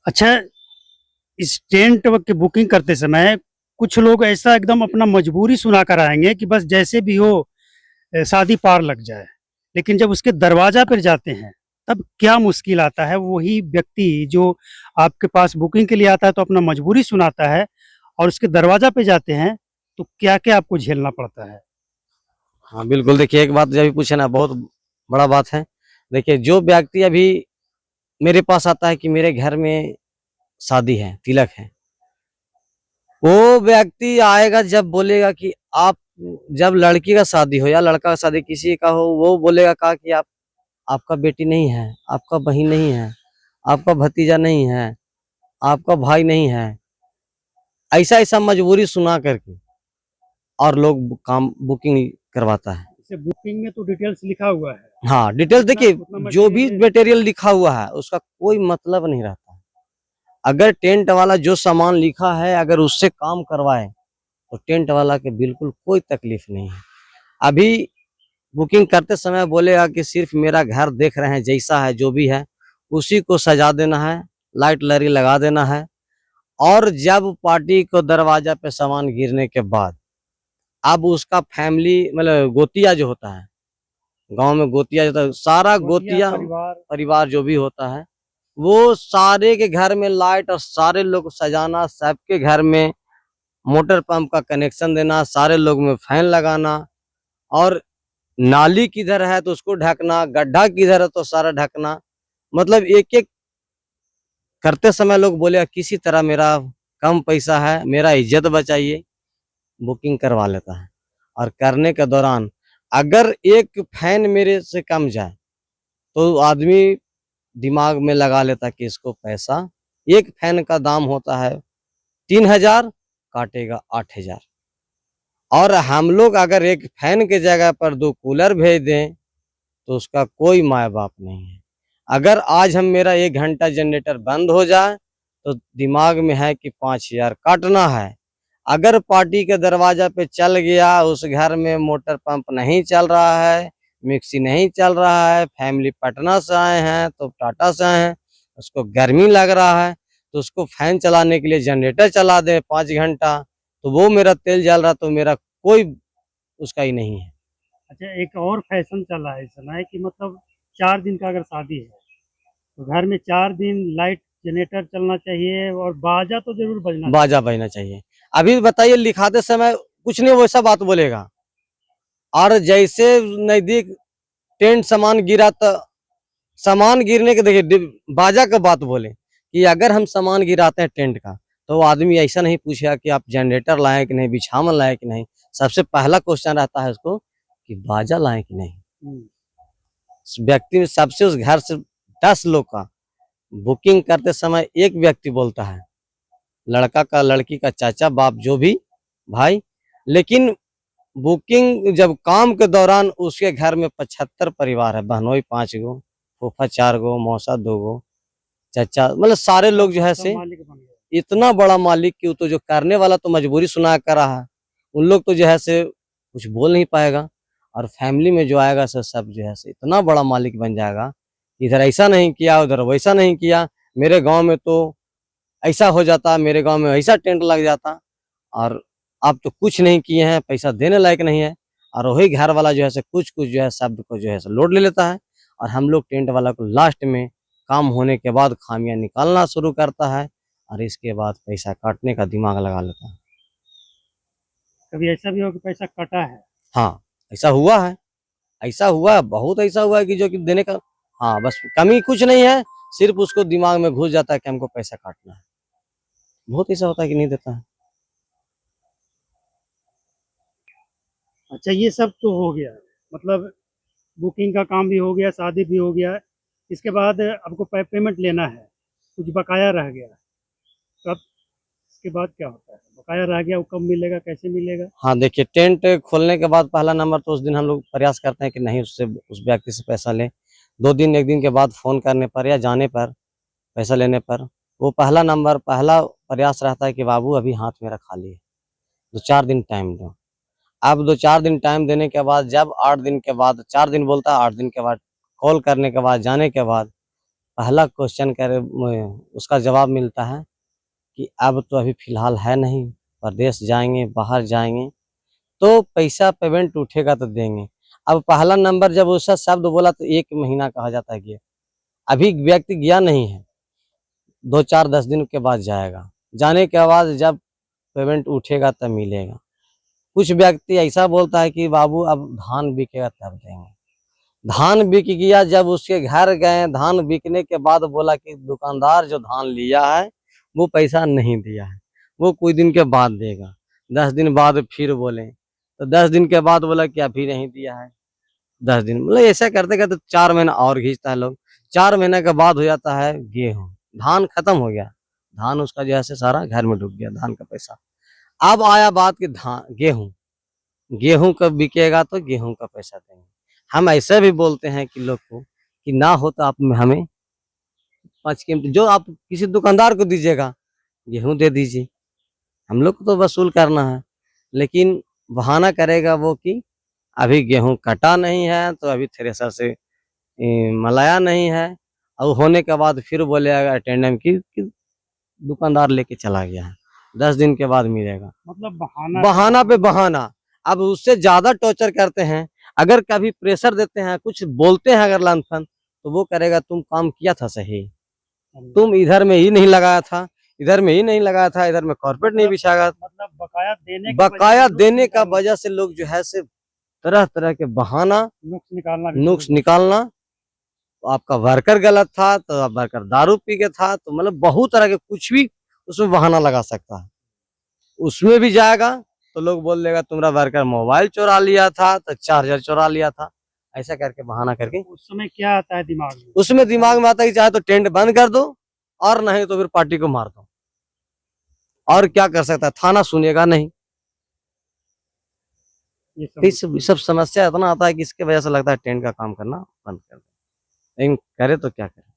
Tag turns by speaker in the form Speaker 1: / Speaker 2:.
Speaker 1: अच्छा, इस टेंट की बुकिंग करते समय कुछ लोग ऐसा एकदम अपना मजबूरी सुना कर आएँगे कि बस जैसे भी हो शादी पार लग जाए। लेकिन जब उसके दरवाज़ा पर जाते हैं, तब क्या मुश्किल आता है? वही व्यक्ति जो आपके पास बुकिंग के लिए आता है तो अपना मजबूरी सुनाता है और उसके दरवाज़ा पे जाते हैं, तो क्या-क्या आपको झेलना पड़ता है?
Speaker 2: हाँ, बिल्कुल। देखिए, एक बात जो अभी पूछे ना, बहुत बड़ा बात है। देखिए, जो व्यक्ति अभी मेरे पास आता है कि मेरे घर में शादी है, तिलक है, वो व्यक्ति आएगा जब बोलेगा कि आप, जब लड़की का शादी हो या लड़का का शादी किसी का हो, वो बोलेगा का कि आप, आपका बेटी नहीं है, आपका बहन नहीं है, आपका भतीजा नहीं है, आपका भाई नहीं है। ऐसा-ऐसा मजबूरी सुना करके और लोग काम बुकिंग करवाता है।
Speaker 1: जैसे बुकिंग में तो डिटेल्स लिखा हुआ है,
Speaker 2: हाँ, डिटेल्स
Speaker 1: उतना
Speaker 2: देखिए,
Speaker 1: उतना
Speaker 2: जो
Speaker 1: मटेरियल
Speaker 2: भी
Speaker 1: दे
Speaker 2: मटेरियल लिखा हुआ है उसका कोई मतलब नहीं रहता। अगर टेंट वाला जो सामान लिखा है अगर उससे काम करवाए तो टेंट वाला के बिल्कुल कोई तकलीफ नहीं है। अभी बुकिंग करते समय बोलेगा कि सिर्फ मेरा घर देख रहे हैं जैसा है जो भी है उसी को सजा देना है, लाइट लरी लगा देना है। और जब पार्टी को दरवाजा पे सामान गिरने के बाद अब उसका फैमिली मतलब गोतिया जो होता है, गांव में गोतिया जो होता है, सारा
Speaker 1: गोतिया
Speaker 2: गोतिया
Speaker 1: परिवार।
Speaker 2: परिवार जो भी होता है वो सारे के घर में लाइट और सारे लोग सजाना, सबके घर में मोटर पंप का कनेक्शन देना, सारे लोग में फैन लगाना। और नाली किधर है तो उसको ढकना, गड्ढा किधर है तो सारा ढकना। मतलब एक-एक करते समय लोग बोले किसी तरह मेरा कम पैसा है, मेरा इज्जत बचाइए, बुकिंग करवा लेता है। और करने के दौरान अगर एक फैन मेरे से कम जाए तो आदमी दिमाग में लगा लेता है कि इसको पैसा, एक फैन का दाम होता है 3000, काटेगा 8000। और हम लोग अगर एक फैन के जगह पर 2 कूलर भेज दें तो उसका कोई माँ-बाप नहीं है। अगर आज हम मेरा 1 घंटा जनरेटर बंद हो जाए तो दिमाग में है कि 5000 काटना है। अगर पार्टी के दरवाजा पे चल गया, उस घर में मोटर पंप नहीं चल रहा है, मिक्सी नहीं चल रहा है, फैमिली पटना से आए हैं तो टाटा से आए हैं, उसको गर्मी लग रहा है, तो उसको फैन चलाने के लिए जनरेटर चला दें 5 घंटा, तो वो मेरा तेल जल रहा तो मेरा कोई उसका ही नहीं है।
Speaker 1: अच्छा, एक और फैशन चला है इस समय कि मतलब 4 दिन का अगर शादी है, तो घर में 4 दिन लाइट जनरेटर चलना चाहिए और बाजा तो ज़रूर बजना
Speaker 2: बाजा
Speaker 1: चाहिए।
Speaker 2: बजना चाहिए। अभी बताइए लिखाते समय कुछ नहीं वैसा बात बोलेगा और जैसे नज़दीक टेंट सामान गिरा तो सामान गिरने के देखिए बाजा का बात बोले कि अगर हम सामान गिराते हैं टेंट का तो वो आदमी ऐसा नहीं पूछेगा कि आप जनरेटर लाए कि नहीं, बिछावन लाए कि नहीं। सबसे पहला क्वेश्चन रहता है उसको कि बाजा लाए कि नहीं।
Speaker 1: हुँ।
Speaker 2: व्यक्ति सबसे उस घर से 10 लोग का बुकिंग करते समय एक व्यक्ति बोलता है, लड़का का लड़की का चाचा बाप जो भी भाई। लेकिन बुकिंग जब काम के दौरान उसके घर में 75 परिवार है, बहनोई 5 गो, फूफा 4 गो, मौसा 2 गो, चाचा, मतलब सारे लोग जो है
Speaker 1: सब
Speaker 2: से
Speaker 1: मालिक बन गए।
Speaker 2: इतना बड़ा मालिक कि वो तो जो करने वाला तो मजबूरी सुना कर रहा है। उन लोग तो जो है से कुछ बोल नहीं पाएगा। और फैमिली में जो आएगा सो सब जो है से इतना बड़ा मालिक बन जाएगा, इधर ऐसा नहीं किया, उधर वैसा नहीं किया, मेरे गाँव में तो ऐसा हो जाता, मेरे गाँव में ऐसा टेंट लग जाता। और आप तो कुछ नहीं किए हैं, पैसा देने लायक नहीं है। और वही घर वाला जो है से कुछ-कुछ जो है शब्द को जो है से लोड ले लेता है। और हम लोग टेंट वाला को लास्ट में काम होने के बाद खामियाँ निकालना शुरू करता है और इसके बाद पैसा काटने का दिमाग लगा लेता है।
Speaker 1: कभी ऐसा भी हो कि पैसा कटा है?
Speaker 2: हाँ, ऐसा हुआ है, ऐसा हुआ है, बहुत ऐसा हुआ है कि जो कि देने का, हाँ, बस कमी कुछ नहीं है, सिर्फ़ उसको दिमाग में घुस जाता है कि हमको पैसा काटना है। बहुत ऐसा होता है कि नहीं देता है।
Speaker 1: अच्छा, ये सब तो हो गया, मतलब बुकिंग का काम भी हो गया, शादी भी हो गया। इसके बाद आपको पेमेंट लेना है, कुछ बकाया रह गया, तब इसके बाद क्या होता है? बकाया रह गया वो कब मिलेगा, कैसे मिलेगा?
Speaker 2: हाँ, देखिए, टेंट खोलने के बाद पहला नंबर तो उस दिन हम लोग प्रयास करते हैं कि नहीं उससे उस व्यक्ति से पैसा लें। 2 दिन 1 दिन के बाद फ़ोन करने पर या जाने पर, पैसा लेने पर, वो पहला नंबर पहला प्रयास रहता है कि बाबू अभी हाथ मेरा खाली है, 2-4 दिन टाइम दो। अब 2-4 दिन टाइम देने के बाद जब 8 दिन के बाद, 4 दिन बोलता है, 8 दिन के बाद कॉल करने के बाद, जाने के बाद पहला क्वेश्चन उसका जवाब मिलता है कि अब तो अभी फिलहाल है नहीं, प्रदेश जाएंगे, बाहर जाएंगे तो पैसा पेमेंट उठेगा तो देंगे। अब पहला नंबर जब उसका शब्द बोला तो 1 महीना कहा जाता है कि अभी व्यक्ति गया नहीं है, 2-4-10 दिन के बाद जाएगा। जाने के बाद जब पेमेंट उठेगा तब मिलेगा। कुछ व्यक्ति ऐसा बोलता है कि बाबू अब धान बिकेगा तब देंगे। धान बिक गया, जब उसके घर गए, धान बिकने के बाद बोला कि दुकानदार जो धान लिया है वो पैसा नहीं दिया है, वो कुछ दिन के बाद देगा। 10 दिन बाद फिर बोले तो 10 दिन के बाद बोला कि अभी नहीं दिया है। 10 दिन मतलब ऐसा करते करते 4 महीना और खींचता है लोग। 4 महीने के बाद हो जाता है गेहूं, धान खत्म हो गया, धान उसका जैसे सारा घर में डूब गया धान का पैसा। अब आया बात कि धान गेहूं, गेहूं कब बिकेगा तो गेहूं का पैसा देंगे। हम ऐसे भी बोलते हैं कि लोग को कि ना हो तो आप हमें 5 कीमत जो आप किसी दुकानदार को दीजिएगा, गेहूं दे दीजिए, हम लोग को तो वसूल करना है। लेकिन बहाना करेगा वो कि अभी गेहूं कटा नहीं है तो अभी थ्रेसर से मलाया नहीं है, और होने के बाद फिर बोलेगा अटेंडेंट की दुकानदार लेके चला गया है, 10 दिन के बाद मिलेगा।
Speaker 1: मतलब बहाना
Speaker 2: बहाना पे बहाना। अब उससे ज्यादा टॉर्चर करते हैं, अगर कभी प्रेशर देते हैं, कुछ बोलते हैं अगर लानफन, तो वो करेगा तुम काम किया था सही, तुम इधर में ही नहीं लगाया था, इधर में ही नहीं लगाया था, इधर में कॉर्पोरेट नहीं बिछाया।
Speaker 1: मतलब
Speaker 2: बकाया देने का वजह से लोग जो है से तरह तरह के बहाना, नुक्स निकालना। आपका वर्कर गलत था तो वर्कर दारू पी के था, तो मतलब बहुत तरह के कुछ भी उसमें बहाना लगा सकता है। उसमें भी जाएगा तो लोग बोल देगा तुम्हारा वर्कर मोबाइल चुरा लिया था तो 4,000 चुरा लिया था, ऐसा करके बहाना करके।
Speaker 1: उस समय क्या आता है दिमाग में?
Speaker 2: उसमें दिमाग में आता है कि चाहे तो टेंट बंद कर दो और नहीं तो फिर पार्टी को मार दो, और क्या कर सकता है, थाना सुनेगा नहीं। ये सब समस्या इतना आता है कि इसके वजह से लगता है टेंट का काम करना बंद कर दो, लेकिन करे तो क्या करे।